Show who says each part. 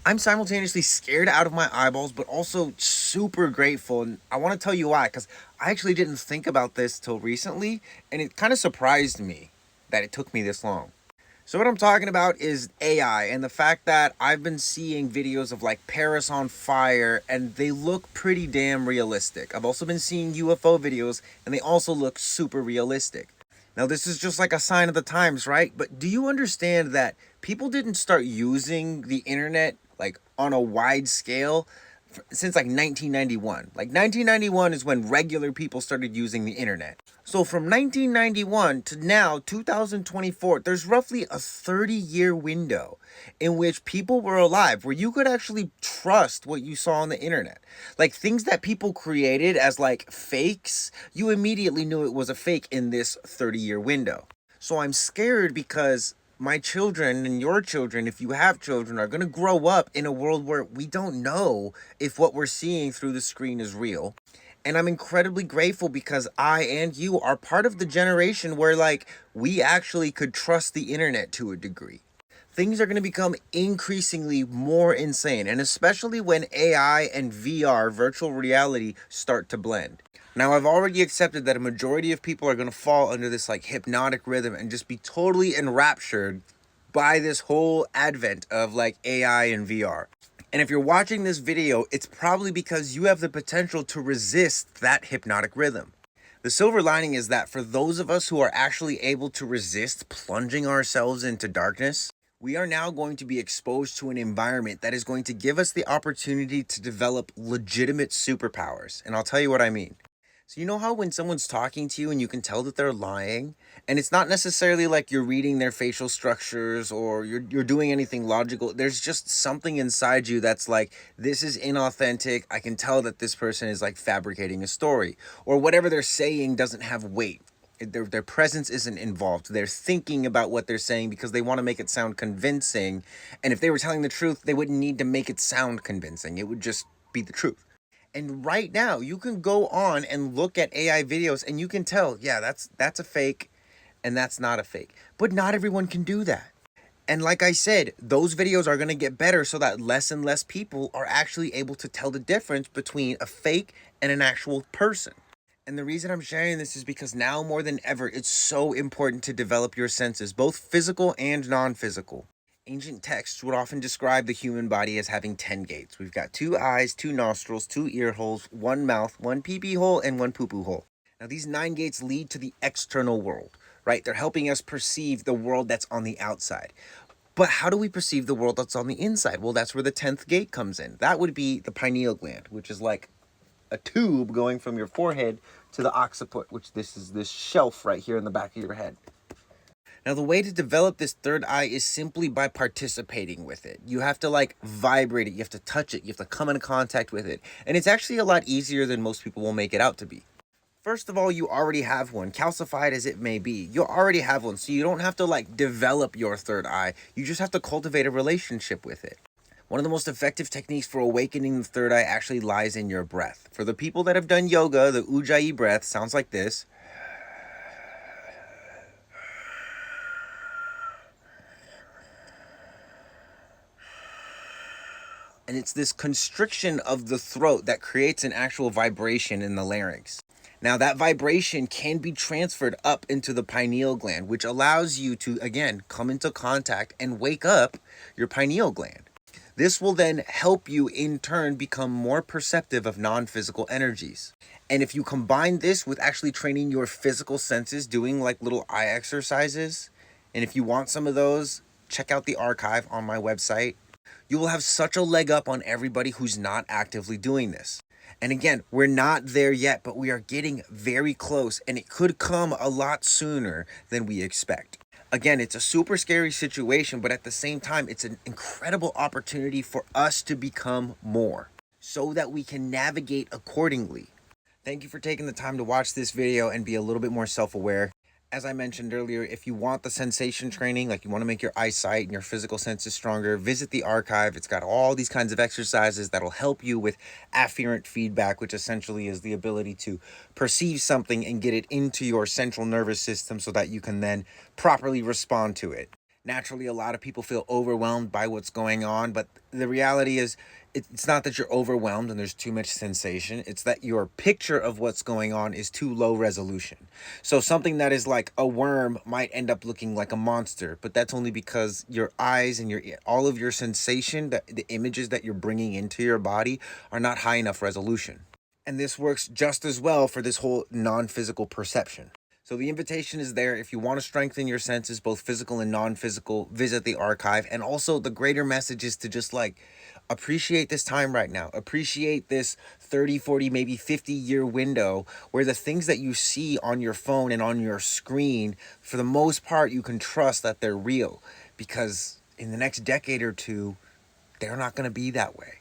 Speaker 1: I'm simultaneously scared out of my eyeballs, but also super grateful. And I want to tell you why, because I actually didn't think about this till recently, and it kind of surprised me that it took me this long. So what I'm talking about is AI and the fact that I've been seeing videos of like Paris on fire and they look pretty damn realistic. I've also been seeing UFO videos and they also look super realistic. Now this is just like a sign of the times, right? But do you understand that people didn't start using the internet like on a wide scale since like 1991. Like 1991 is when regular people started using the internet. So from 1991 to now 2024, there's roughly a 30-year window in which people were alive where you could actually trust what you saw on the internet. Like things that people created as like fakes, you immediately knew it was a fake in this 30-year window. So I'm scared because my children and your children, if you have children, are going to grow up in a world where we don't know if what we're seeing through the screen is real. And I'm incredibly grateful because I and you are part of the generation where, like, we actually could trust the internet to a degree. Things are going to become increasingly more insane, and especially when AI and VR, virtual reality, start to blend. Now, I've already accepted that a majority of people are going to fall under this like hypnotic rhythm and just be totally enraptured by this whole advent of like AI and VR. And if you're watching this video, it's probably because you have the potential to resist that hypnotic rhythm. The silver lining is that for those of us who are actually able to resist plunging ourselves into darkness, we are now going to be exposed to an environment that is going to give us the opportunity to develop legitimate superpowers. And I'll tell you what I mean. So you know how when someone's talking to you and you can tell that they're lying, and it's not necessarily like you're reading their facial structures or you're doing anything logical. There's just something inside you that's like, this is inauthentic. I can tell that this person is like fabricating a story, or whatever they're saying doesn't have weight. Their presence isn't involved. They're thinking about what they're saying because they want to make it sound convincing. And if they were telling the truth, they wouldn't need to make it sound convincing. It would just be the truth. And right now, you can go on and look at AI videos and you can tell, yeah, that's a fake and that's not a fake. But not everyone can do that. And like I said, those videos are going to get better so that less and less people are actually able to tell the difference between a fake and an actual person. And the reason I'm sharing this is because now more than ever, it's so important to develop your senses, both physical and non-physical. Ancient texts would often describe the human body as having 10 gates. We've got 2 eyes, 2 nostrils, 2 ear holes, 1 mouth, 1 pee-pee hole, and 1 poo-poo hole. Now, these 9 gates lead to the external world, right? They're helping us perceive the world that's on the outside. But how do we perceive the world that's on the inside? Well, that's where the 10th gate comes in. That would be the pineal gland, which is like a tube going from your forehead to the occiput, which this is this shelf right here in the back of your head. Now, the way to develop this third eye is simply by participating with it. You have to like vibrate it, you have to touch it, you have to come into contact with it. And it's actually a lot easier than most people will make it out to be. First of all, you already have one, calcified as it may be. You already have one, so you don't have to like develop your third eye. You just have to cultivate a relationship with it. One of the most effective techniques for awakening the third eye actually lies in your breath. For the people that have done yoga, the Ujjayi breath sounds like this. And it's this constriction of the throat that creates an actual vibration in the larynx. Now, that vibration can be transferred up into the pineal gland, which allows you to, again, come into contact and wake up your pineal gland. This will then help you, in turn, become more perceptive of non-physical energies. And if you combine this with actually training your physical senses, doing like little eye exercises, and if you want some of those, check out the archive on my website. You will have such a leg up on everybody who's not actively doing this. And again, we're not there yet, but we are getting very close, and it could come a lot sooner than we expect. Again, it's a super scary situation, but at the same time, it's an incredible opportunity for us to become more so that we can navigate accordingly. Thank you for taking the time to watch this video and be a little bit more self-aware. As I mentioned earlier, if you want the sensation training, like you want to make your eyesight and your physical senses stronger, visit the archive. It's got all these kinds of exercises that'll help you with afferent feedback, which essentially is the ability to perceive something and get it into your central nervous system so that you can then properly respond to it. Naturally, a lot of people feel overwhelmed by what's going on, but the reality is it's not that you're overwhelmed and there's too much sensation. It's that your picture of what's going on is too low resolution. So something that is like a worm might end up looking like a monster, but that's only because your eyes and your all of your sensation, that the images that you're bringing into your body are not high enough resolution. And this works just as well for this whole non-physical perception. So the invitation is there. If you want to strengthen your senses, both physical and non-physical, visit the archive. And also the greater message is to just like appreciate this time right now. Appreciate this 30, 40, maybe 50-year window where the things that you see on your phone and on your screen, for the most part, you can trust that they're real, because in the next decade or two, they're not going to be that way.